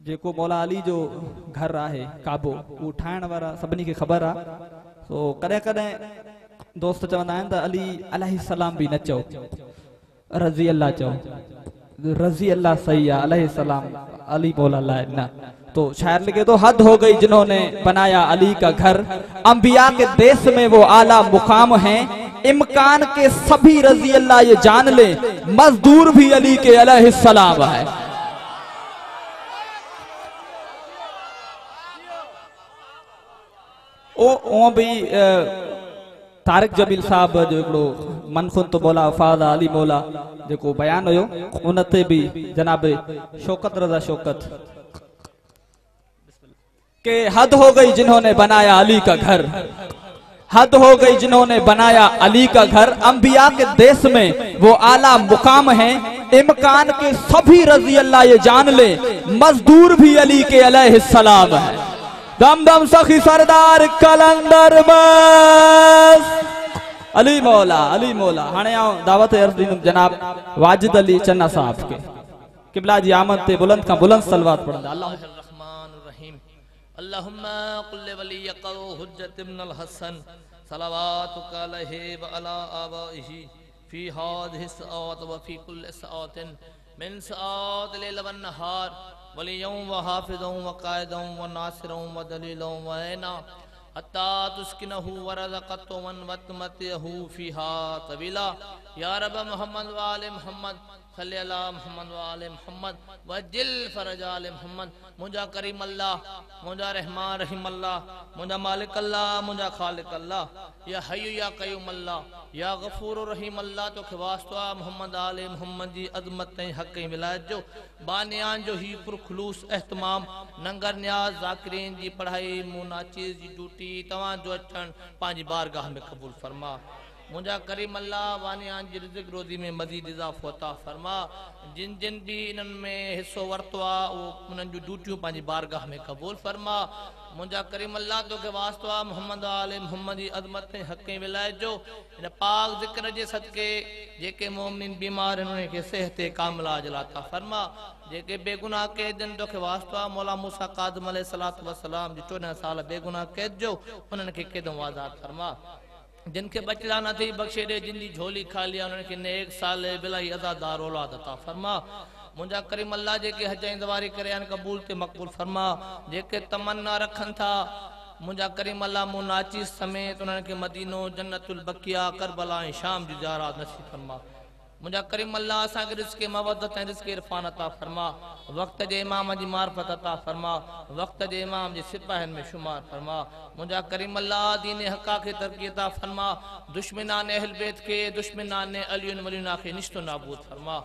जेको मौला अली जो घर आहे काबो वो ठाहिण वारा सभिनी खे ख़बर आहे। तो कॾहिं कॾहिं दोस्त चवंदा आहिनि त अली अलैहिस्सलाम भी न चओ, रज़ी अल्लाह चओ। रज़ी अल्लाह सही है, अलैहिस्सलाम अली मौला लाए न। तो शायर लिखे तो हद हो गई जिन्होंने बनाया अली का घर, अंबिया के देश में वो आला मुकाम है, इम्कान के सभी रज़ी अल्लाह ये जान ले, मजदूर भी अली के अलैहिस्सलाम है। ओ भी तारिक जमील साहब जो हिकिड़ो मनखुन तो मौला वफ़ाद अली मौला जेको बयान हुयो उन ते भी जनाब शौकत रज़ा शौकत के हद हो गई जिन्होंने बनाया अली का घर, हद हो गई जिन्होंने बनाया अली का घर, अंबिया के देश में वो आला मुकाम है, इम्कान के सभी रज़ी अल्लाह ये जान ले, मजदूर भी अली के अलैहिस्सलाम है। दम दम सखी सरदार कलंदर बस अली मौला, अली मौला। हाणे आऊं दावत अर्ज़ ॾींदुमि जनाब वाजिद अली चन्ना साहब के। क़िबला जी आमद ते बुलंद का बुलंद सलवात पढ़ंदा। अल्लाह रहमान रहीम अल्लाहुम्मा कुल्ले वलियका हुज्जत इब्नुल हसन सलावातुका अलैहि व अला आबाइही फी हादिहि सआत व फी कुल्li सआतिन मिन सआत लैल व नहार वलियम व हाफिज़म व कायदम व नासिरम व दलीलम व ऐना हत्ता तुस्किनहु व रज़क़तु वन वतमतहु फीहा तवीला या रब मोहम्मद व आले मोहम्मद सल्ली अला मोहम्मद व आले मोहम्मद वजिल फरज आले मोहम्मद। मुझा करीम अल्लाह, मुझा रहमान रहीम अल्लाह, मुझा मालिक अल्लाह, मुझा खालिक अल्लाह, या हय्यु या क़य्यूम अल्लाह, या गफूर रहीम अल्लाह। तो वास्ता मोहम्मद आले मोहम्मद जी अज़मत ऐं हक़ ऐं विलायत जो बानियान जो ही पुरखलूस एहतमाम नंगर न्याज ज़ाकिरीन जी पढ़ाई मुनाचीज़ जी ड्यूटी तवां जो अचण पांजी बारगाह में कबूल फरमा। मुझा करीम अल्लाह वानियान जी रिज़्क़ रोज़ी में मज़ीद इज़ाफ़ो अता फरमा। जिन जिन भी इन्हनि में हिस्सो वरतो आहे उन्हनि जूं ड्यूटियूं पंहिंजी बारगाह में कबूल फरमा। मुझा करीम अल्लाह तोखे वास्तो आहे मोहम्मद आले मोहम्मद जी अज़मत ऐं हक़ ऐं विलायत जो इन पाक ज़िक्र जे सदके जेके मोमिन बीमार आहिनि उन्हनि खे सिहत कामिला अजल अता फरमा। जेके बेगुनाह कैद आहिनि तोखे वास्तो आहे मौला मूसा काज़िम अलैहिस्सलातु वस्सलाम जी 14 साल बेगुनाह कैद जो उन्हनि खे क़ैदों आज़ाद फरमा। जिनके बचला न थी बख्शे दे, जिन जी झोली खाली आहे उन्हनि खे नेक साल बिलाई अज़ादार औलाद अता फरमा। मुझा करीम अल्लाह जेके हज ऐं दवारी करे आहिनि कबूल ते मक़बूल फरमा। जेके तमन्ना रखनि था मुझा करीम अल्लाह मुनाचीज़ समेत उन्हनि खे मदीनो जन्नतुल बकिया करबला ऐं शाम जी ज़ियारत नसीब फरमा। मुझा करीम अल्लाह असांखे रिज़्क़ मवदत ऐं रिज़्क़ इरफान अता फरमा। वक्त जे इमाम जी मार्फत अता फरमा, वक्त जे इमाम जे सिपाहियुनि में शुमार फरमा। मुझा करीम अल्लाह दीन हक़ा खे तरक़ी अता फरमा। दुश्मनान अहल बैत के दुश्मनान अलियुन वलियुन खे निश्तो नाबूद फरमा।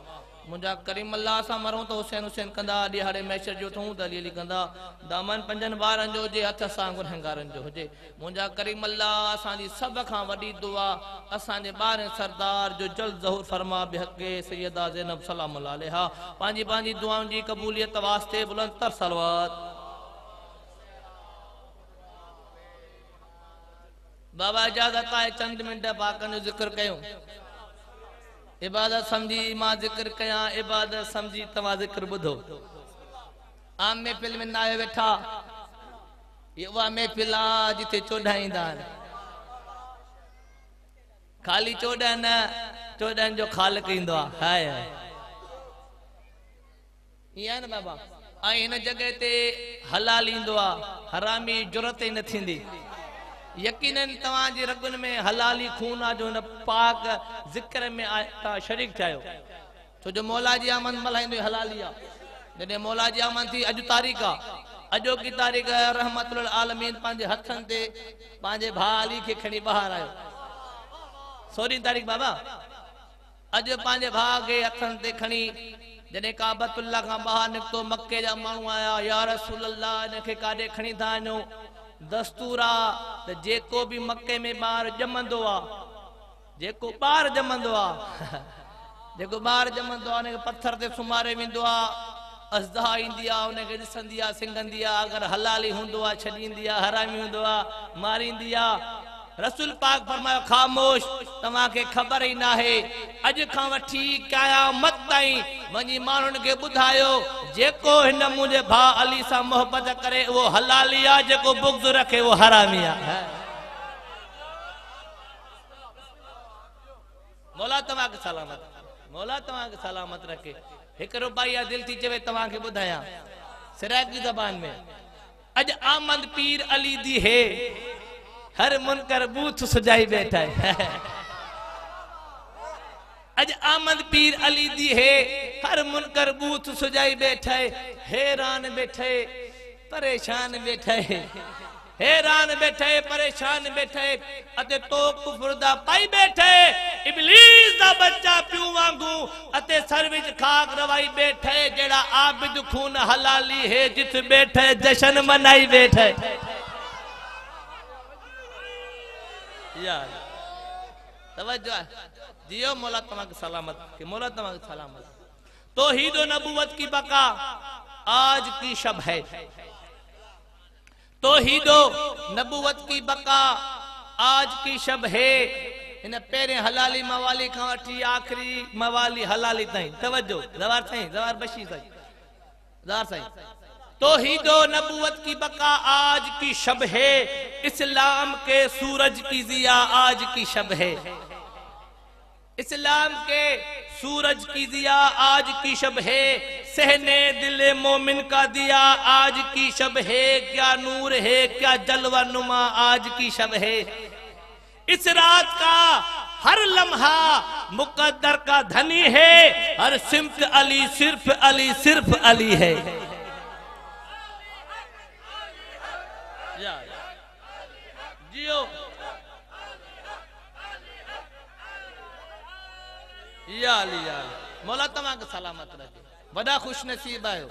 मुझा करीम अल्लाह असां मरूं तो हुसैन हुसैन कंदा, ॾिहाड़े मैशर जो थूं त अली अली कंदा। दामन पंजनि ॿारनि जो हुजे, हथ सां गुनहगारनि जो हुजे। मुझा करीम अल्लाह असांजी सभ खां वॾी दुआ असांजे ॿारनि सरदार जो जल्द ज़हूर फरमा बेहक़े सैयदा ज़ैनब सलाम अलैहा। पंहिंजी पंहिंजी दुआउनि जी क़बूलियत वास्ते बुलंद तर सलवात। बाबा इजाज़त आहे चंद मिनट पाकनि जो ज़िक्र कयूं। इबादत समझी मां ज़िक्र कयां, इबादत समझी तव्हां ज़िक्र ॿुधो। आम महफ़िल में नाहे वेठा, ये उहा महफ़िल आहे जिथे 14 ईंदा आहिनि। खाली 14 न, 14 जो ख़ालिक़ ईंदो आहे। हाय हाय ईअं आहे न बाबा। ऐं हिन जॻह ते हलाल ईंदो आहे, हरामी जुरत ई न थींदी। यकीनन तव्हांजी रगुनि में हलाली खून आहे जो हिन पाक ज़िक्र में शरीक थियो। छो जो मौला जी आमद मल्हाईंदो हलाली आहे। जॾहिं मौला जी आमद थी अॼु तारीख़ आहे, अॼोकी तारीख़ रहमतुल आलमीन पंहिंजे हथनि ते पंहिंजे भाउ अली खे खणी ॿाहिरि आयो। 16 तारीख़ बाबा अॼु पंहिंजे भाउ खे हथनि ते खणी जॾहिं काबतुल्लाह खां ॿाहिरि निकितो, मके जा माण्हू आया, या रसूल अल्लाह हिनखे काॾे खणी था वञो। दस्तूर आहे त जेको बि मके में ॿार ॼमंदो आहे, जेको ॿार ॼमंदो आहे जेको ॿार ॼमंदो आहे हुनखे पत्थर ते सुम्हारे वेंदो आहे। अज़दा ईंदी आहे, हुनखे ॾिसंदी आहे, सिंगंदी आहे। अगरि हलाली हूंदो आहे छॾींदी आहे, हरामी हूंदो आहे मारींदी आहे। रसूल पाक फरमायो खामोश, तव्हां खे ख़बर ही ना है अज खां वठी क़यामत ताईं वञी माण्हुनि खे ॿुधायो जेको हिन मुंहिंजे भाउ अली सां मोहबत करे वो हलाली आहे, जेको बुग़्ज़ रखे वो हरामी आहे। मौला तव्हां खे सलामत, मौला तव्हां खे सलामत रखे। एक रुबाइया दिल थी चवे तव्हां खे ॿुधायां सिराइकी ज़बान में, अज आमद पीर अली दी है, हर मुनकर बूथ सुजाई बैठा है। अज आमद पीर अली दी है, हर मुनकर बूथ सुजाई बैठा है। हैरान बैठे परेशान बैठे, हैरान बैठे परेशान बैठे, अते तो कुफर दा पाई बैठे, इबलीस दा बच्चा प्यू वांगू अते सर विच खाक रवाई बैठे, जेड़ा आबिद खून हलाली है जिथ बैठे जश्न मनाई बैठे। यार तवज्जो जियो, मौला तव्हां खे सलामत के, मौला तव्हां खे सलामत। तौहीद व नबूवत की बका आज की शब है, तौहीद व नबूवत की बका आज की शब है। इन पेरे हलाली मवाली खां वठी आखिरी मवाली हलाली ताईं, तवज्जो ज़वार साईं, ज़वार बशी साईं, ज़वार साईं। तौहीद व नबूवत की बका आज की शब है, इस्लाम के सूरज की जिया आज की शब है, इस्लाम के सूरज की जिया आज की शब है, सहने दिले मोमिन का दिया आज की शब है, क्या नूर है क्या जलवा नुमा आज की शब है। इस रात का हर लम्हा मुकद्दर का धनी है, हर सिमत अली सिर्फ अली सिर्फ अली है। जियो या अली, या मौला तव्हां खे सलामत रखे। वॾा खुश नसीब आयो,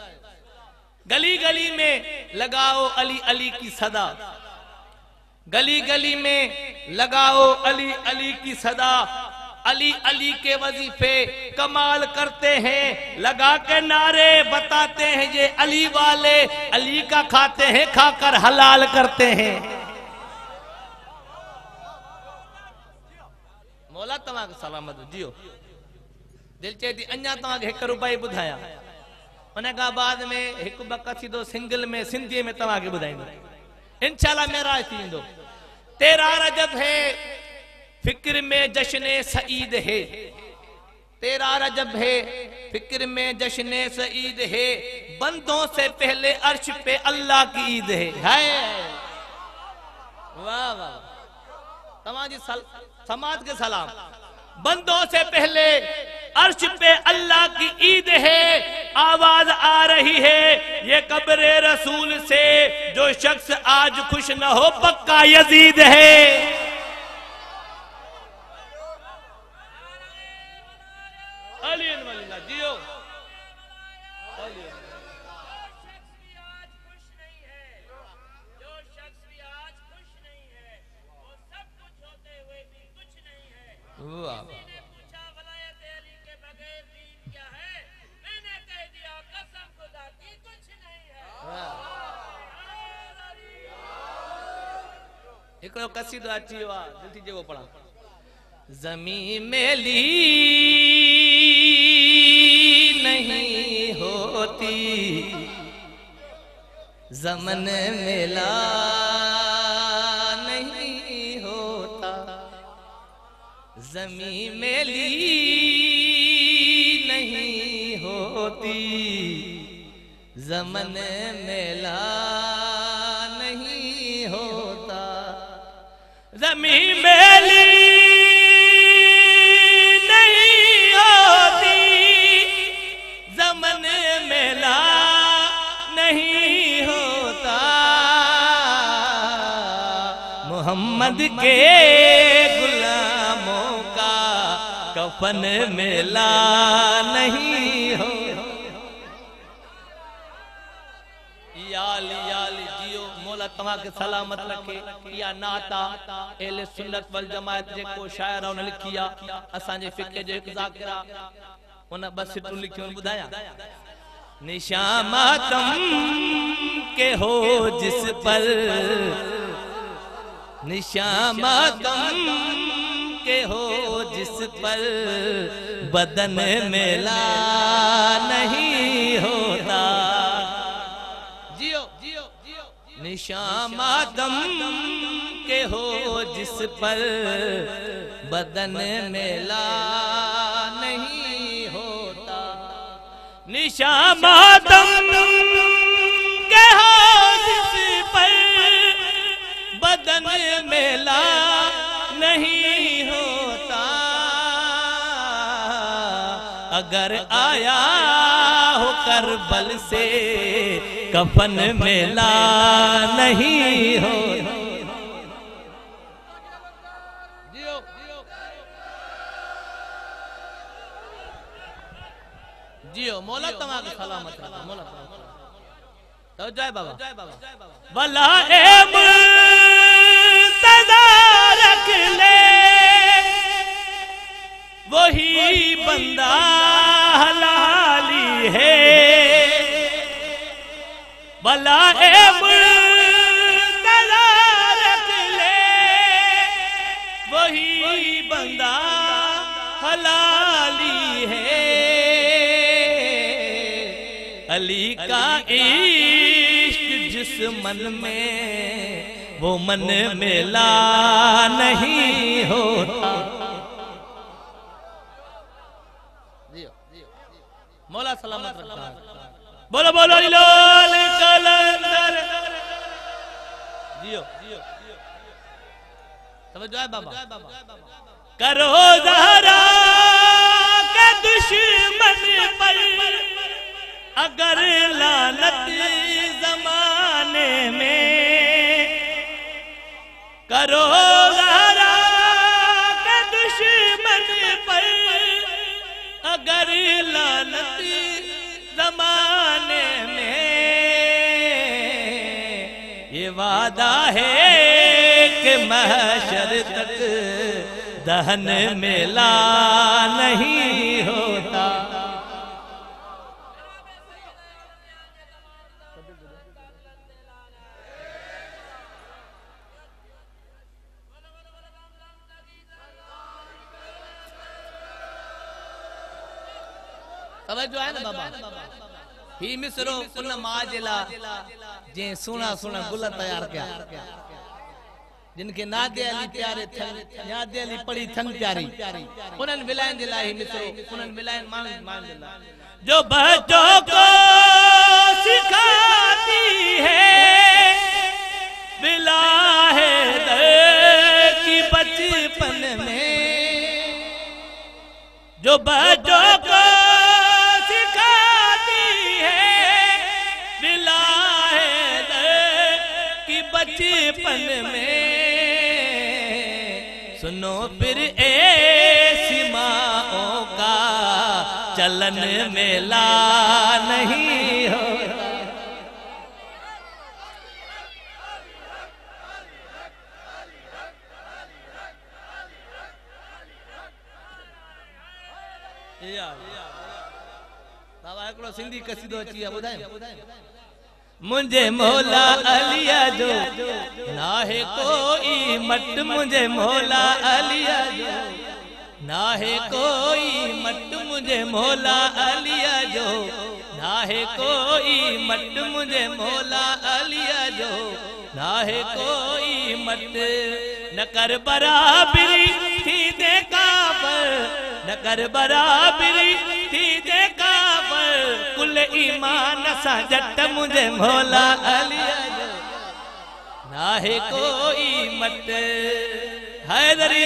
गली गली में लगाओ अली अली की सदा, गली गली में लगाओ अली अली की सदा। अली अली के वजीफे कमाल करते हैं, लगा के नारे बताते हैं ये अली वाले, अली का खाते हैं खाकर हलाल करते हैं। मौला तव्हां खे सलामत जियो। दिल चे थी अञा तव्हां खे 1 रुपए ॿुधायां, उन खां बाद में हिकु ॿ कसीदो सिंगल में सिंधीअ में तव्हां खे ॿुधाईंदो, इंशाल्लाह मेराज थी वेंदो। 13 रजब है फिक्र में जश्न सईद है, 13 रजब है फिक्र में जश्न सईद है, बंदों से पहले अर्श पे अल्लाह की ईद है। वाह वाह, तमाजी समाज के सलाम। बंदों से पहले अर्श पे अल्लाह की ईद है, आवाज आ रही है ये कब्रे रसूल से, जो शख्स आज खुश न हो पक्का यजीद है। जियो एक कसीदो अची वियो आहे, दिल थी जेको पढ़ा। ज़मीं मेली नहीं होती, ज़मन मेला नहीं होता, ज़मीं मेली नहीं होती, ज़मन मेला नहीं होता, ज़मीं मेली नहीं होती, ज़मन मेला नहीं होता, मोहम्मद के गुलामों का कफन मेला नहीं हो। याली जियो, मौला तव्हां खे सलामत रखे। या नाता अहले सुन्नत वल जमात जेको शायर उन लिखी आहे, असांजे फ़िक़्ह जो हिकु ज़ाकिरा उन 2 सिटूं लिखियूं ॿुधायां। निशान मातम के हो जिस पर निशान मातम के हो जिस पर बदन मेला नहीं होता। जियो जियो जियो। निशान मातम के हो जिस पर बदन मेला नहीं होता। निशान मातम के हो जिस पर बदन मेला नहीं होता। अगर आया हो करबल से कफन मेला नहीं होता। जियो मौला तमाम सलामत रखो। मौला तो जय बाबा भला एम तदारक ले वही बंदा हलाली है। भला एम तदारक ले वही बंदा हलाली है। अली का इश्क जिस मन में वो मन मेला नहीं होता। मौला सलामत रखता है। बोलो बोलो लाल कलंदर जियो जियो। समझ आए बाबा। करो ज़हरा के दुश्मन पर अगर लानत जमाने में। करो ज़हरा के दुश्मन पर अगर लानत जमाने में। ये वादा है कि महशर तक दहन मेला नहीं होता। जो है ना बाबा ही मिसरो उन माजिला जे सुना सुना गुल तैयार किया। जिनके नादे अली प्यारे थन नादे अली पड़ी थन प्यारी उनन विलायन जे लाइ मिसरो उनन विलायन मान जे लाइ जो बच्चों को सिखाती है बिलाहिद की बचपन में। जो बच्चों को बचपन में सुनो फिर ऐसी माओं का चलन मेला नहीं होता। बाबा हिकिड़ो सिंधी कसीदो अची वियो ॿुधायो। मुझे मौला अलिया जो ना है कोई मट। मुझे मौला अलिया जो ना है कोई मट। मुझे मौला अलिया जो ना है कोई मट। मुझे मौला अलिया जो ना है कोई मट। न कर बराबरी थी देखा पर न कर बराबरी थी देखा पर कुल ईमान सा जट। मुझे मौला अलिया जो ना है कोई मट। हैदरी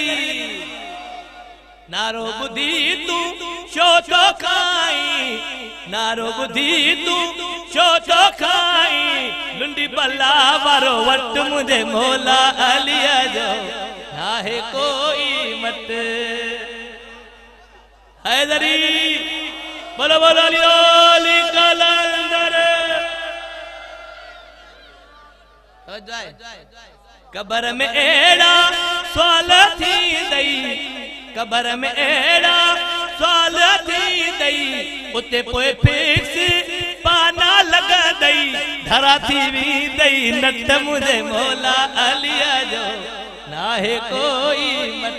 नारो बुधी तू शो तो खाई। नारो बुधी तू शो तो खाई। लुंडी बल्ला वारो वट। मुझे मौला अलिया जो ना है कोई मट। हैदरी बोलो बोलो अली कलंदर। कबर में एड़ा सवाल थी दई। कबर में एड़ा सवाल थी दई। उते पोए फिक्स पाना लगा दई। धरा थी भी दई नट। मुझे मौला अलिया जो चाहे कोई मत।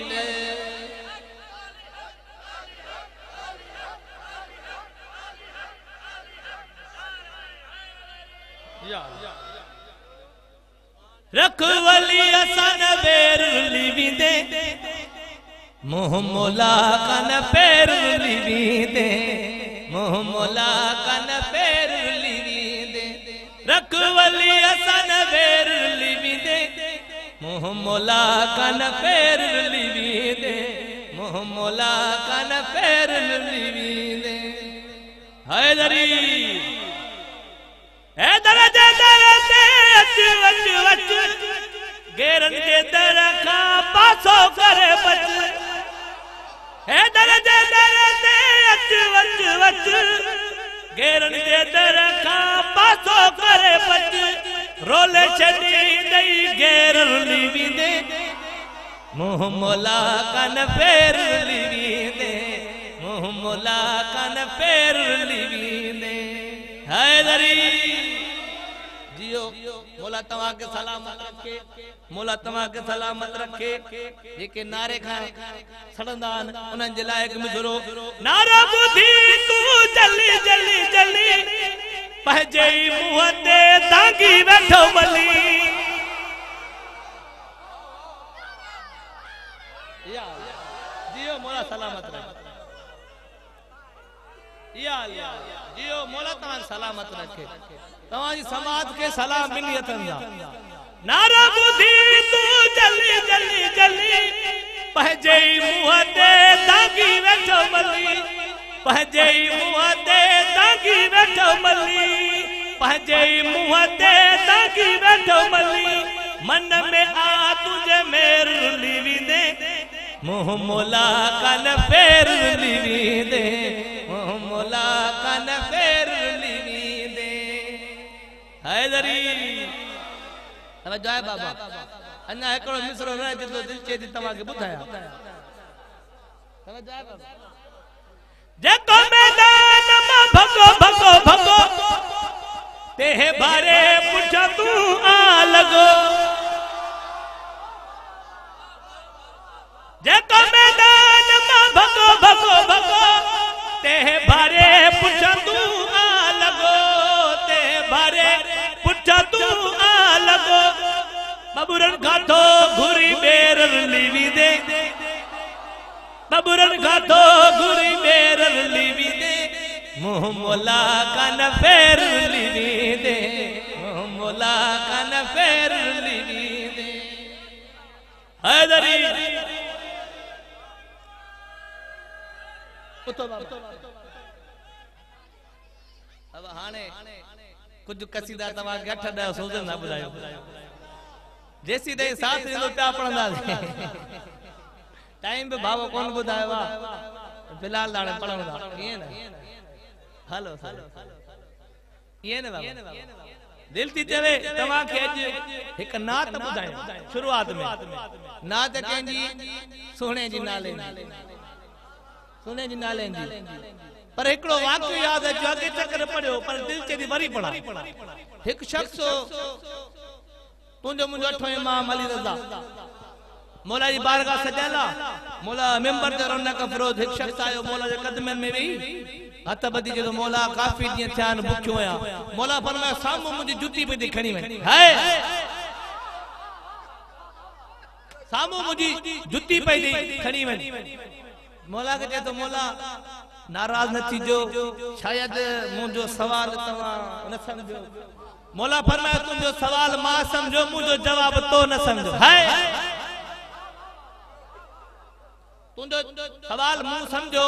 रखवली असन बेर लिविंदे मोह मोला कन पैर लिविंदे मोह मोला कन पैर लिविंदे रखवली असन बेर लिविंदे मोह मोला कन पैर लिविंदे मोह मोला कन पैर लिविंदे। हैदरी हैदर जे दर ते अच वच वच गेरन जे दर खां पासो करे बच हैदर जे दर ते अच वच वच गेरन जे दर खां पासो करे बच रोले छडी दई गेरन लिविंदे मोह मोला कन पैर लिविंदे मोह मोला कन पैर लिविंदे। हैदरी जियो मोला तवा के सलामत रखे मोला तवा के सलामत रखे जेके नारे खां सड़ंदान उन्हनि जे लाइ मिसरो नारा ॿुधी तूं जली जली जली पंहिंजे मुंहं ते तांगी वेठो मली जियो मोला सलामत रखे जियो मोला तव्हां सलामत रखे तव्हांजी समाज के सलाम मिली अथनि जा नारा ॿुधी तूं जली जली जली पंहिंजे मुंहं ते तांगी वेठो मली पंहिंजे मुंहं ते तांगी वेठो मली पंहिंजे मुंहं ते तांगी वेठो मली मन में आ तुझे मेर लिविंदे मोह मोला कन पैर लिविंदे मोह मोला कन पैर लिविंदे। हैदरी तवज्जो है बाबा अन्ना एकड़ो मिसरो रहे जेतिरो दिल चे दी तव्हांखे ॿुधायां तवज्जो है बाबा जेको मैदान मां भगो भगो भगो तेहे बारे पुछा तूं आ लगो जेको मैदान मां भगो भगो भगो तेहे बारे पुछा तूं आ लगो तेहे बारे पुछा तूं आ लगो बबुरन गाथो घुरी बेर लिविंदे बबुरन गाथो घुरी बेर लिविंदे मोह मोला कन पैर लिविंदे मोह मोला कन पैर लिविंदे। हैदरी अब हाने कुछ कसीदा तव्हांखे 8-10 सोचन ना ॿुधायो जेसी ताईं साथ ॾींदो पिया पढ़ंदासीं टाइम बि भावो कोन ॿुधायो आहे फिलहाल हाणे पढ़ूं था ईअं न हलो ईअं न बाबा दिल थी चवे तव्हांखे अॼु हिकु नात ॿुधायूं शुरूआत में नात कंहिंजी सुहिणे जी नाले सुने जी नाले जी पर एकड़ो वाक्य याद है जो अगे चक्कर पड़ियो पर दिल चे दी वरी पड़ा एक शख्स तुंजो मुंजो अठो इमाम अली रजा मौला जी बारगाह सजाला मौला मेंबर ते रौनक अफरोज एक शख्स आयो मौला जे कदमन में वेही हथ बदी जो मौला काफी दिन थियान भुखियो आया मौला फरमाया सामू मुंजी जुती पे खणी वे हाय सामू मुंजी जुती पे खणी वे मौला के तो मौला नाराज न थीजो शायद मुझो सवाल तवा न समझो मौला फरमाया तुमजो सवाल मां समझो मुझो जवाब तो न समझो हाय तुमजो सवाल मुंह समझो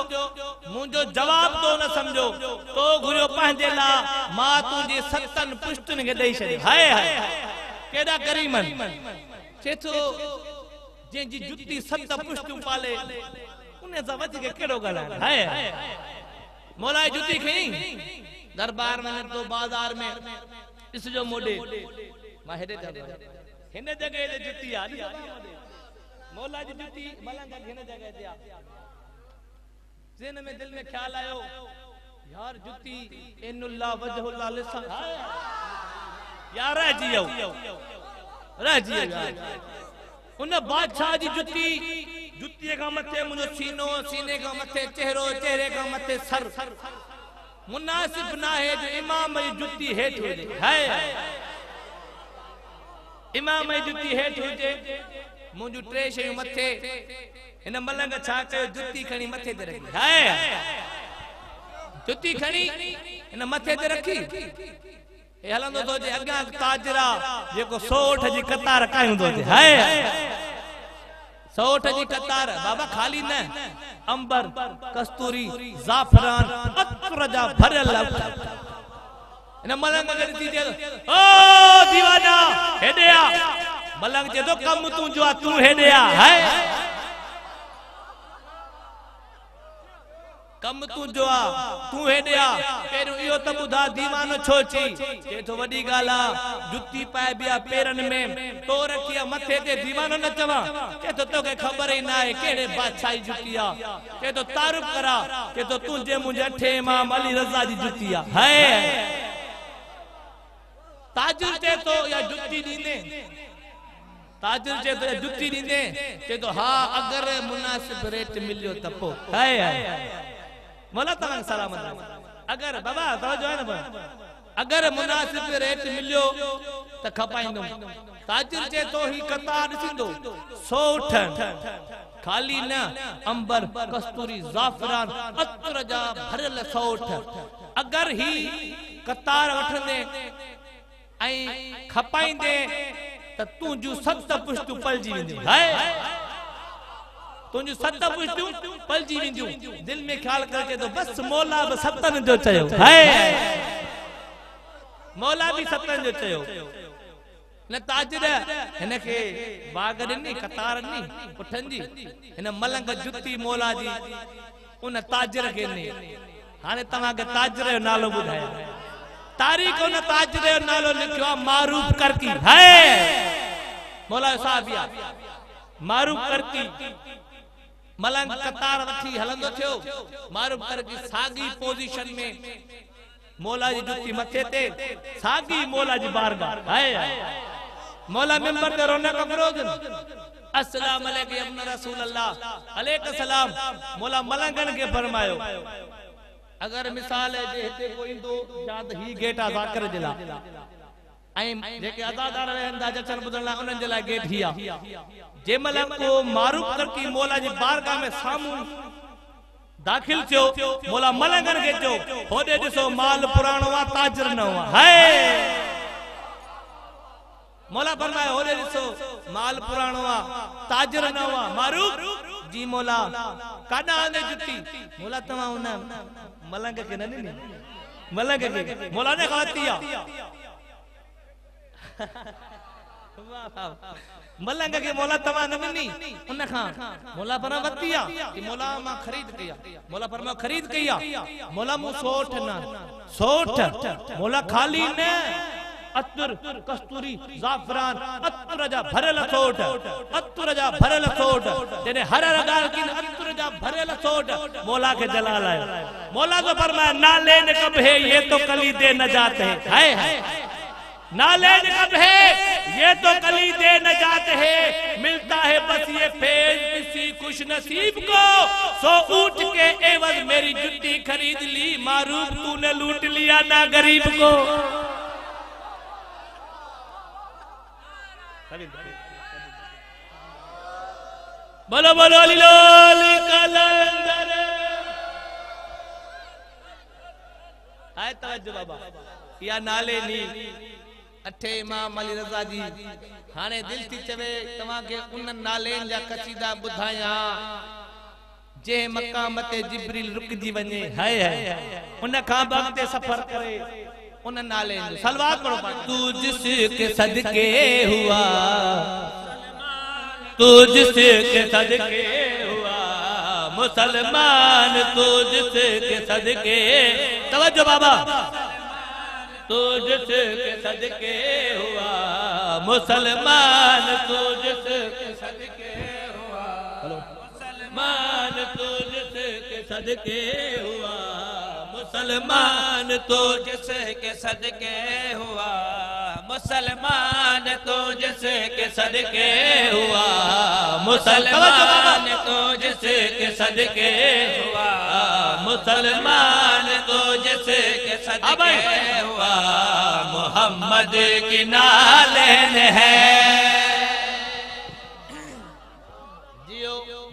मुझो जवाब तो न समझो तो घुरियो पंहिंजे ला मां तुंजी 7 पुश्तन के दई छे हाय हाय केडा करीमन चेतो जंहिंजी जुती 7 पुश्तूं पाले उन्हें समझ के केड़ो गला है मौला जुती खई दरबार में तो बाजार में इस जो मोडे माहेरे हिन जगह ते जुती आ मौला जी जुती मलंग हिन जगह ते आ ज़हन में दिल में ख्याल आयो यार जुती इन्नल्लाह वजहुल्लाह लिसन यार रह जियो उन बादशाह जी जुती, जुतीअ खां मथे मुंहिंजो सीनो, सीने खां मथे चेहरो, चेहरे खां मथे सर। मुनासिब न है जो इमाम जी जुती हेठि हुजे। हाय इमाम जी जुती हेठि हुजे। मुंहिंजूं टे शयूं मथे। हिन मलंग छा कयो, जुती खणी मथे ते रखी। हाय जुती खणी हिन मथे ते रखी। हे हलंदो तो जे अॻियां ताजरा जेको 108 जी कतार कायूं तो जे। हाय 108 जी कतार बाबा खाली न, अंबर, कस्तूरी, ज़ाफ़रान, अत्र जा भरियल। इन मलंग ॾिसी जे ओ दीवाना हेॾे आ। मलंग जे तो कम तू जो आ, तू हेॾे आ। हाय कम तू जो आ, तू हेॾे आ। पहिरियों इहो त ॿुधा दीवानो छो चई? चए थो वॾी ॻाल्हि आ, जुती पाए बिया पेरनि में, तो रखी आ मथे ते, दीवानो न चवां। चए थो तोखे ख़बर ई न आहे कहिड़े बादशाह जी जुती आ। चए थो तारुफ करा। चए थो तुंहिंजे मुंहिंजे अठे इमाम अली रज़ा जी जुती आ। हाय ताजुर चए थो या जुती ॾींदे? ताजुर चए थो या जुती ॾींदे? चए थो हा अगर मुनासिब रेट मिलियो त पोइ। हाय मौला तव्हां सलाम। अगर बाबा तवजो है न, अगर मुनासिब रेट मिलियो त खपाईंदुमि। ताजुर चए थो ही कतार ॾिसंदो 108 खाली न, अंबर, कस्तूरी, ज़ाफ़रान, अत्र जा भरियल 108। अगर ही कतार वठंदे ऐं खपाईंदे त तुंहिंजूं 7 पुश्तूं पलजी वेंदियूं। हाय तुंहिंजूं 7 पुश्तूं पलजी वेंदियूं। दिल में ख्याल करके तो बस मौला बि 7 जो चयो। हाय मौला बि 7 जो चयो। न ताजर हिन खे बाग ॾिनी, कतार ॾिनी पुठनि जी। हिन मलंग जुती मौला जी उन ताजर खे ॾिनी। हाणे तव्हांखे ताजर जो नालो ॿुधायो। तारीख़ उन ताजर जो नालो लिखियो आहे मारूफ करकी। हाय मौला साहब या मारूफ करकी। मलंग कतार वठी हलंदो थियो। मारूफ करकी सागी पोजीशन में, मौला जी जुती मथे ते, सागी मौला जी बारगाह। हाय मौला मिंबर ते रौनक फरोज़। अस्सलाम अलैकुम या इब्न रसूल अल्लाह। अलैकुम सलाम। मौला मलंगन के फरमायो अगर मिसाल है जे हिते कोई इंदो या त ही गेट आ ज़ाकिर जे ला, ऐं जेके अदादार रहंदा जचन ॿुधण लाइ उन्हनि जे लाइ गेट ही आ। जे महिल को मारूफ करकी मौला जी बारगाह में साम्हूं दाखिल थियो, मौला मलंगन खे चयो होॾे ॾिसो माल पुराणो आ, ताजर न हुआ। हाय मौला फरमायो होॾे ॾिसो माल पुराणो आ, ताजर न हुआ। मारूफ जी मौला काॾा आंदे जुती? मौला तव्हां उन मलंग खे न ॾिनी? मलंग खे मौला ने ग़लती आ। मलंग के मौला तवा न मिनी उन खां मौला पर वती आ कि मौला मां खरीद किया। मौला पर मैं खरीद किया। मौला मु 108 ना 108 मौला खाली न अतर कस्तूरी ज़ाफ़रान अतर जा भरल 108 अतर जा भरल 108 जने हर रगाल की अतर जा भरल 108 मौला के जलाल है। मौला तो फरमाया ना लेने कब है ये तो कली दे नजात है। हाय नालेज कब है ये तो कली दे नजात है। मिलता है बस ये फैज किसी खुश नसीब को। सो ऊंट के एवज मेरी जुत्ती खरीद ली। मारूफ तूने लूट लिया ना गरीब को। बोलो बोलो अली कलंदर। आए तवज्जो बाबा या नाले नी अठे इमाम अली रज़ा जी। हाने दिल थी चवे तव्हां के उन नालेन जा कसीदा बुधाया जे मकाम ते जिब्रील रुकजी वने। हाय हाय उन खां बगते सफर करे उन नालेन सलवात पढ़ो। तू जिसके सदके हुआ, तू जिसके सदके हुआ मुसलमान, तू जिसके सदके। तवज्जो बाबा तू जिसके सदके हुआ मुसलमान, तू जिसके सदके हुआ मुसलमान, तू जिसके सदके हुआ मुसलमान, तू जिसके सदके हुआ मुसलमान तो जिसके सदके हुआ, मुसलमान तो जिसके सदके हुआ, मुसलमान तो जिसके सदके हुआ, मोहम्मद की नालेन है।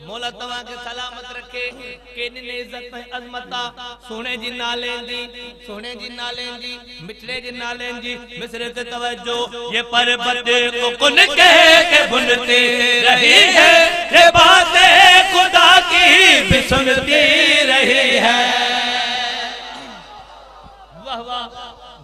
मौला तव्हां खे सलामत रखे, केॾी ने इज़त अज़मता सोने जी नालें जी, सोने जी नालें जी, मिठड़े जी नालें जी मिसरे ते तवज्जो। ये पर्वत को कुन कह के बुनती रही है, ये बातें खुदा की भी सुनती रही है। वाह वाह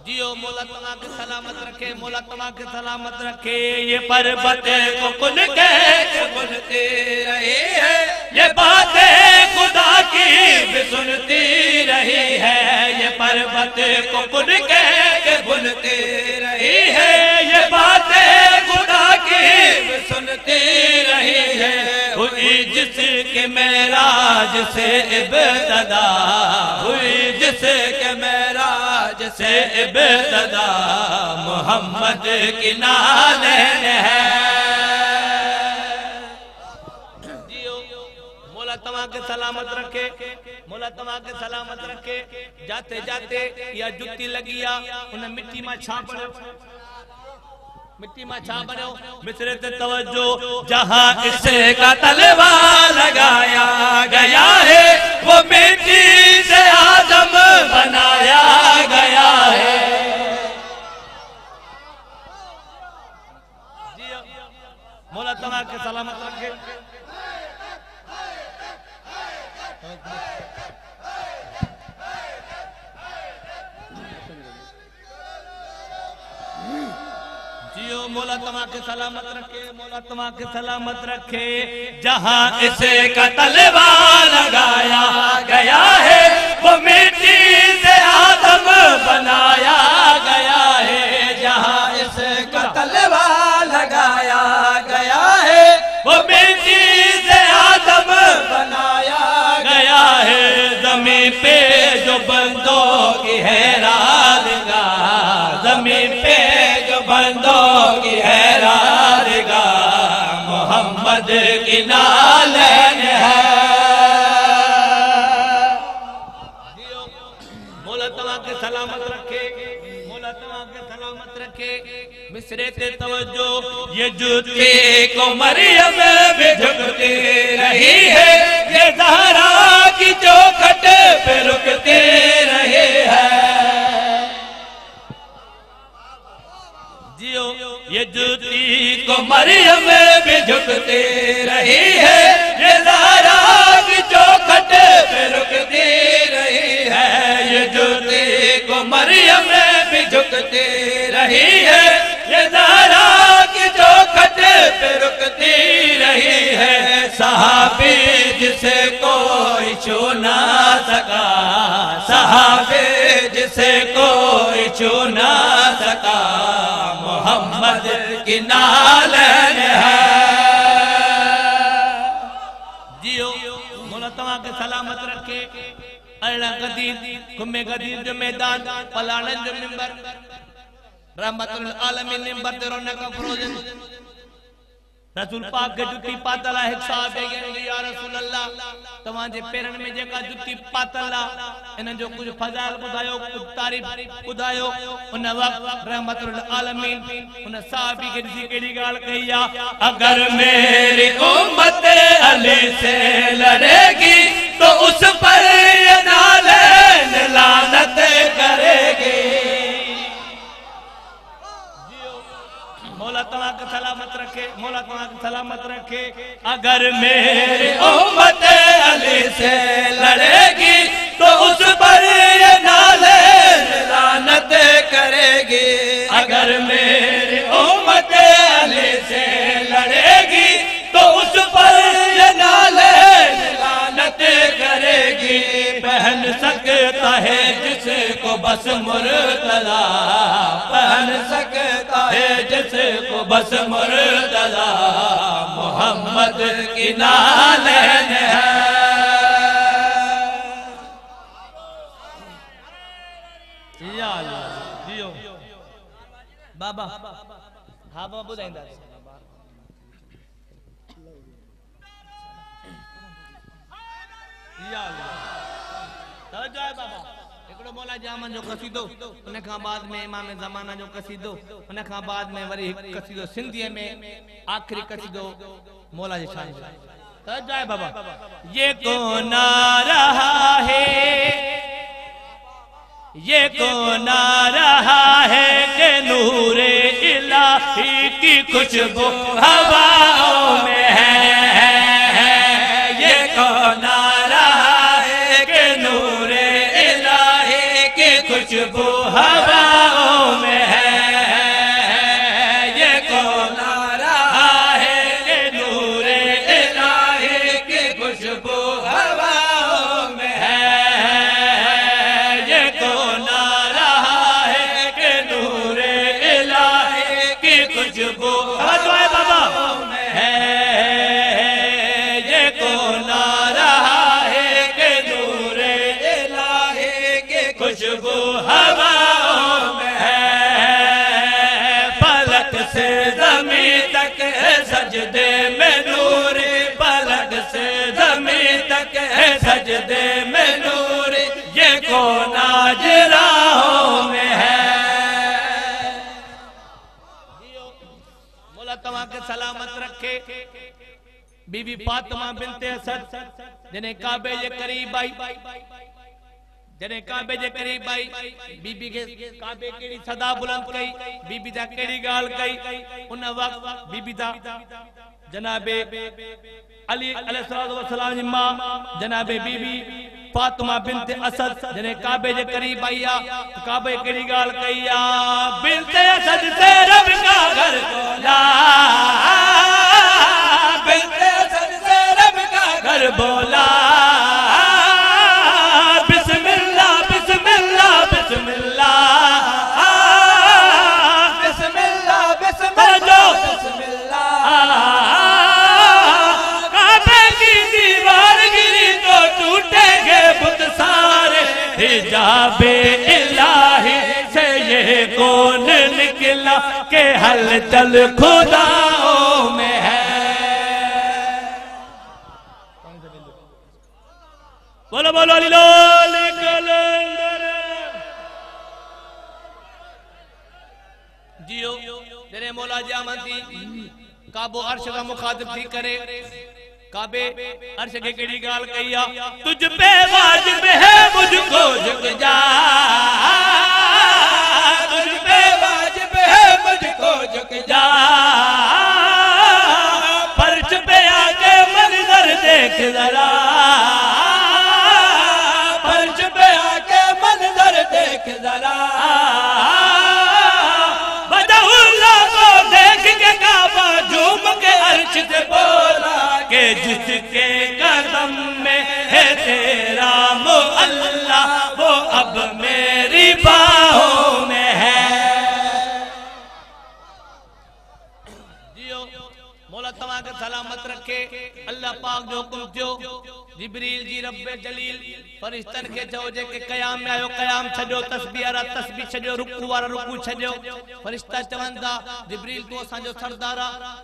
जियो, मौला तव्हां खे सलामत रखे, मौला तव्हां खे सलामत रखे। ये पर्वत को कुन कह के बुनती रही है, ये बातें खुदा की भी सुनती रही है। ये पर्वत को कुन कह के बुनती रही है, ये बातें खुदा की भी सुनती रही है। हुई जिसके मेराज से इब्तिदा, हुई जिसके मेराज से इब्तिदा, मोहम्मद की नालें है। मौला तव्हां खे सलामत रखे, मौला तव्हां खे सलामत रखे। जाते जाते या जुती लगी आ, उन मिट्टी में छा बणियो, मिट्टी में छा बणियो, मिसरे ते तवज्जो। जहां इसका तलवा लगाया गया है, वो मिट्टी से आदम बनाया गया है। मौला तव्हां खे सलामत रखे। जियो, मौला तव्हां खे सलामत रखे, मौला तव्हां खे सलामत रखे। जहां इसका तलवा लगाया गया है, वो मिट्टी से आदम बनाया गया है। जहां इसका तलवा लगाया गया है, वो मिट्टी से आदम बनाया गया है। ज़मीन पे जो बंदों की है राज़गाह, ज़मीन पे जो बंदों की है राज़गाह, मोहम्मद की नालें है। मौला तव्हां खे सलामत रखे, मौला तव्हां खे सलामत रखे। मिसरे ते तवज्जो। ये जूती को मरियम भी झुकती रही है, ये ज़हरा की चौखट पे रुकती रही है। जियो, ये जूती को मरियम भी झुकती रही है, ये ज़हरा की चौखट पे रुकती रही है। ये जूती को मरियम भी झुकती रही है, ये ज़हरा की चौखट पे रुकती रही है। सहाबी जिसे कोई छू ना सका, सहाबी जिसे कोई छू ना सका, मोहम्मद की नालें है। जियो, मौला तव्हां खे सलामत रखे। अरड़ा गदीर कुम्मे गदीर जो मैदान, पलाणन जो मिंबर, रहमतुल आलमीन मिंबर ते रौनक अफरोज़। रसूल पाक के जुती पातल है। साहब या रसूल अल्लाह, तव्हां जे पेरन में जेका जुती पातल आ, इन जो कुछ फज़ाइल ॿुधायो, कुछ तारीफ़ ॿुधायो। उन वक्त रहमतुल आलमीन उन साहबी के ॾिसी केड़ी ॻाल्हि कही आ, अगर मेरी उम्मत अली से लड़ेगी तो उस पर ये नालें लानत करेगी। मौला तव्हां खे सलामत रखे, मौला तव्हां खे सलामत रखे। अगर मेरी उम्मत अली से लड़ेगी तो उस पर ये नालें लानत करेगी। अगर मेरी उम्मत अली से लड़ेगी तो उस पर ये नालें लानत करेगी। पहन सकता है जिसको बस मुर्तज़ा, पहन सकता है जिसको बस मुर्तज़ा, मोहम्मद की नालें है। बाबा हाँ बाबा ॿुधाईंदा बाबा हिकिड़ो मौला जामन जो कसीदो उन खां बाद में इमाम ज़माना जो कसीदो उन खां बाद में वरी हिकु कसीदो सिंधीअ में आखिरी कसीदो मौला जी शान जाए बाबा ये कौन आ रहा है ये कौन आ रहा है कि नूरे इलाही की खुशबू हवाओं में है ये कौन आ रहा है कि नूरे इलाही की खुशबू हवाओं में है ये कौन आ रहा है कि नूरे इलाही की खुशबू हवाओं में है ये कौन आ रहा है कि नूरे इलाही की खुशबू हवाओं में है ये कौन आ रहा है कि नूरे इलाही की खुशबू हवाओं में है पलक से ज़मीं तक है सजदे में नूर पलक से ज़मीं तक है सजदे में नूर ये कौन आज राहों में है मौला तव्हां के सलामत रखे बीबी फातिमा बिनते असद जिन्हें काबे जे करीब आई जने काबे जे करीब आई बीबी के काबे केड़ी सदा बुलंद कई बीबी दा केड़ी गाल कई उन वक्त बीबी दा जनाबे अली अलैहिस्सलातु वस्सलाम जी मां जनाबे बीबी फातिमा बिनते असद जने काबे जे करीब आई आ काबे केड़ी गाल कई आ बिनते असद से रब का घर बोला बिनते असद से रब का घर बोला हिजाबे इलाही से ये कौन निकला के हलचल खुदाओं में है बोलो बोलो अली लाल कलंदर जियो तेरे मौला जामती काबो अर्श का मुखातिब थी करे काबे अर्श के केड़ी गाल कहिया तुझ पे वाजिब है मुझको झुक जा तुझ पे वाजिब है मुझको झुक जा फर्श पे आके मंजर देख जरा फर्श पे आके मंजर देख जरा बदहुल्लाह को देख के काबा झूम के अर्श से बोला के जिसके कदम में है तेरा मुअल्ला वो अब मेरी बाहों में है जियो मौला तव्हां के सलामत रखे अल्लाह पाक जो हुकुम थियो जिब्रील जी रब्बे जलील फरिश्तन के चओ जेके क़याम में आयो क़याम छजो तस्बीह वारा तस्बीह छजो रुकू वारा रुकू छजो फरिश्ता चवंदा जिब्रील तो असांजो सरदार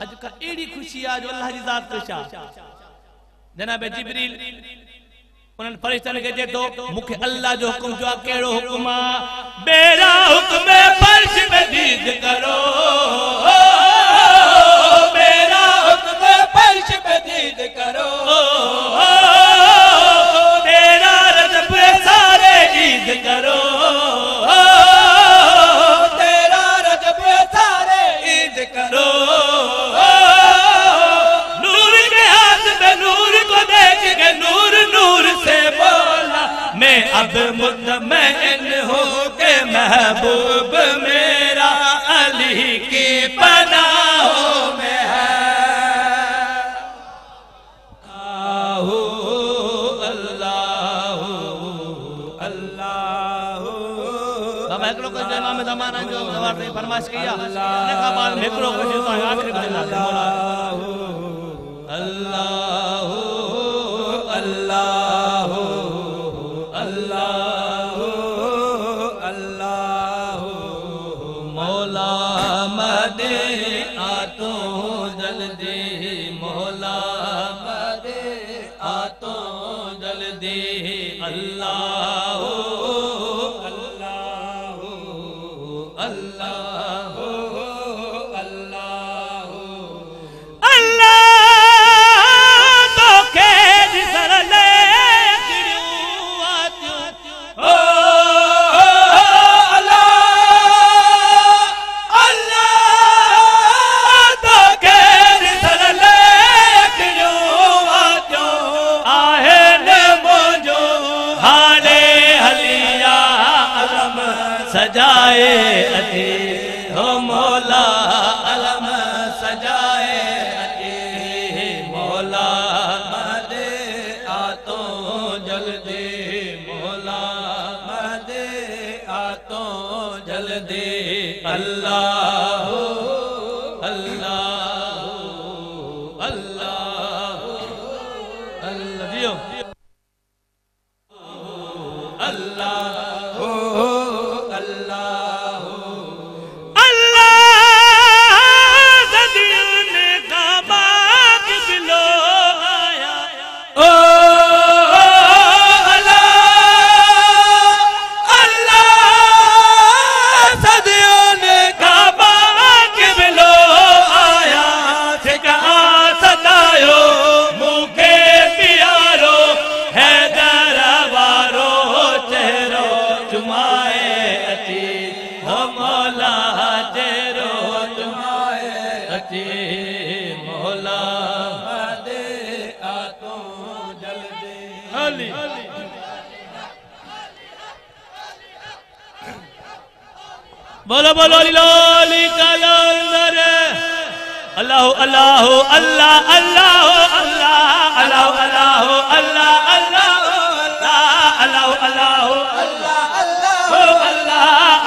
अज का एड़ी खुशी आ जो अल्लाह जी ज़ात खुश आ जनाब जिब्रील उन फरिश्तन के जे तो मुखे अल्लाह जो हुकुम जो केड़ो हुकुम आ मेरा हुक्म फर्श पे दीद करो मेरा हुक्म फर्श पे दीद करो तेरा रज़्क़ सारे ईद करो तेरा रज़्क़ सारे ईद करो नूर के हाथ में नूर को देख के नूर नूर से बोला मैं अब मुतमईन हूँ के महबूब मेरा अली की पनाहों में है इमाम ज़माना जो फरमाइश किया ने का बाद मिक्रो को जो आखिरी में अल्लाह अल्लाह अल्लाह अल्लाह अल्लाह मौला मदे आ तो जल्दी मौला मदे आ तो जल्दी अल्लाह अल्लाह अल्लाह अल्लाह अल्लाह तो खेद सरले सजाए अते हो मौला अलम सजाए अते मौला मदे आ तो जल्दी मौला मदे आ तो जल्दी अल्लाह अल्लाह अल्लाह अल्लाह जियो अल्लाह मौला मदे आ तो जल्दी बोलो बोलो लिलोली कलंदर अल्लाह अल्लाह अल्लाह अल्लाह अल्लाह अल्लाह अल्लाह अल्लाह अल्लाह अल्लाह अल्लाह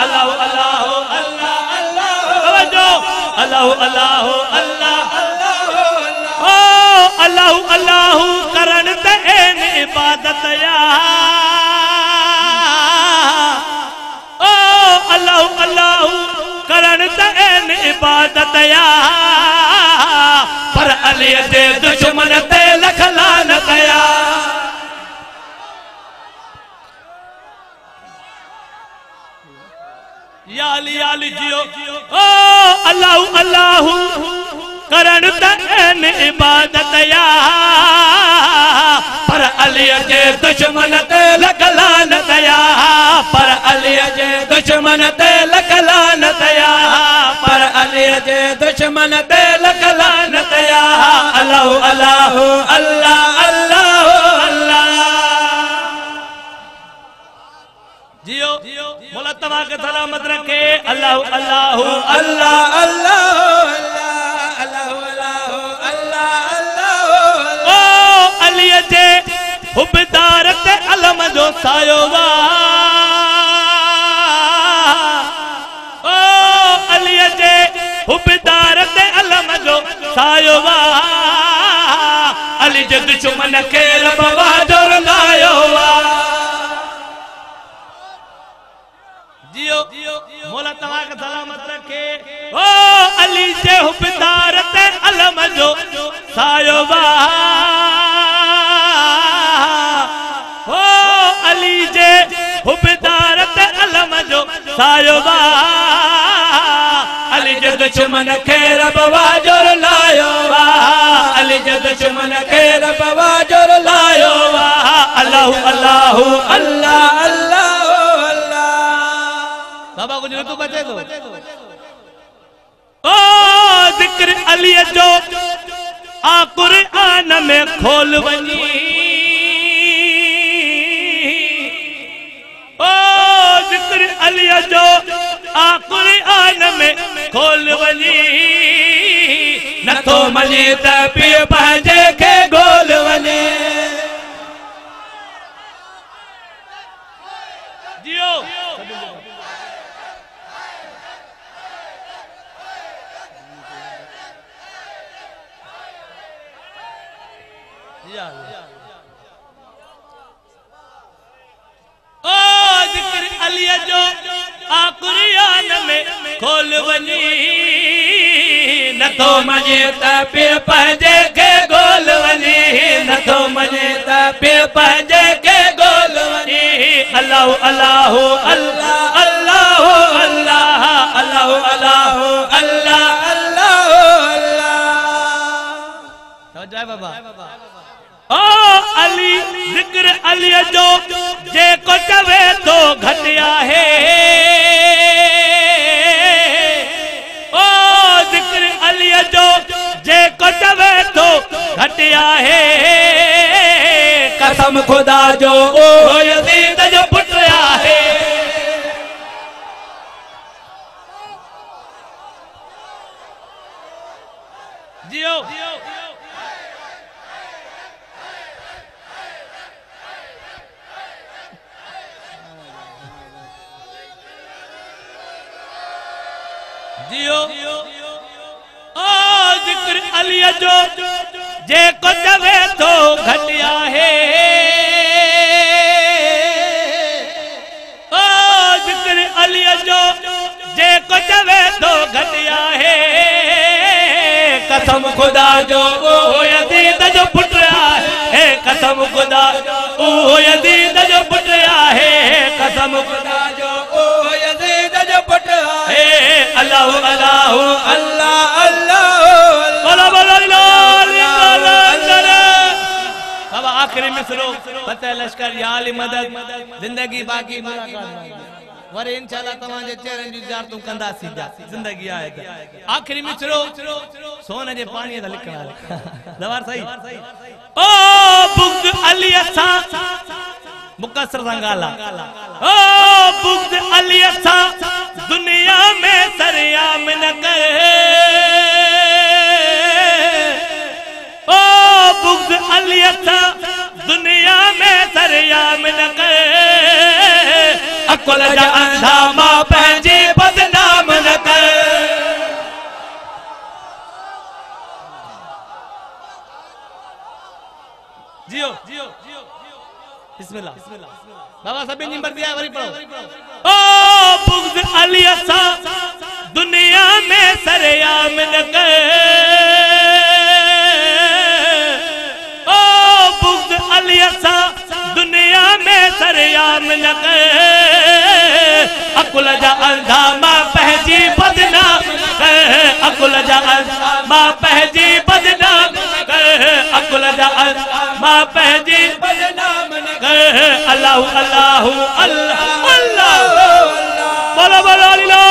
अल्लाह अल्लाह अल्लाह अल्लाह अल्लाह अल्लाह अल्लाह करन ते इबादत या ओ अल्लाह अल्लाह करन ते इबादत या पर अली दे दुश्मन ते लख लानत या याली जियो ओ अल्लाह अल्लाह करण तन इबादत या पर अली जे दुश्मन ते लख लानत या पर अली जे दुश्मन ते लख लानत या पर अली जे दुश्मन ते लख लानत या अल्लाह अल्लाह अल्लाह अल्लाह अल्लाह जियो मौला तमा के सलामत रखे अल्लाह अल्लाह अल्लाह अल्लाह अल्लाह अल्लाह अल्लाह ओ अली जे हुबदार ते अलम जो सायो वा ओ अली जे हुबदार ते अलम जो सायो वा अली जे दुश्मन के रब वाजर लायो वा जियो मौला तमा का सलामत रखे ओ अली जे हुबदार ते अलम जो सायो वा ओ अली जे हुबदार ते अलम जो सायो वा अली जे दुश्मन के रब वाजर लायो वा अली जे दुश्मन के रब वाजर लायो वा अल्लाह अल्लाह अल्लाह अल्लाह बाबा को तू बचे दो ओ जिक्र अली जो आ कुरान में खोल वनी ओ जिक्र अली जो आ कुरान में खोल वनी न तो मनी त पिए पंहिंजे के गोल वनी जियो ओ जिक्र अली जो आ कुरान में खोल वनी नथो मञे त पिण पंहिंजे खे गोल वञी नथो मञे त पिण पंहिंजे खे गोल वञी अल्लाह अल्लाह अल्लाह अल्लाह अल्लाह अल्लाह अल्लाह अल्लाह अल्लाह बाबा ओ अली जिक्र अली जो जेको चवे तो घटि आहे ओ जिक्र अली जो जेको चवे तो घटि आहे कसम खुदा जो ओ यज़ीद जो पुट आहे जियो जियो ओ जिक्र अली जो जेको चवे तो घटि आहे ओ जिक्र अली जो जेको चवे तो घटि आहे कसम खुदा जो ओ यज़ीद जो पुट आहे कसम खुदा ओ यज़ीद जो पुट आहे कसम खुदा जो ओ यज़ीद जो पुट आहे अल्लाह अल्लाह अल्लाह अल्लाह बोलो अब आखिरी मिसरो फतेह लश्कर या अली मदद जिंदगी बाकी वर इंशाल्लाह तमाजे चेहरन जी ज़ियारतूं कंदासीं जिंदगी आहे त आखिरी मिसरो सोने जे पानी दा लिखण दवार सही ओ बुग़्ज़ अली सा मुकसर संगाला ओ बुग़्ज़ अली सा दुनिया में सरयाम न कर ओ बुग़्ज़ अली सा दुनिया में सरयाम न कर अकुल जा अंधा मां पंहिंजी बदनाम न कर जियो जियो बिस्मिल्लाह बाबा सभी नंबर दिया वरी पढ़ो ओ बुग़्ज़ अली सा दुनिया में सरयाम न कर ओ बुग़्ज़ अली सा दुनिया में सरयाम न कर अकुल जा अंधा मां पंहिंजी बदनाम कर अकुल जा अंधा मां पंहिंजी बदनाम कर अकुल जा अंधा मां पंहिंजी बदनाम कर अल्लाह अल्लाह अल्लाह अल्लाह बोलो बोलो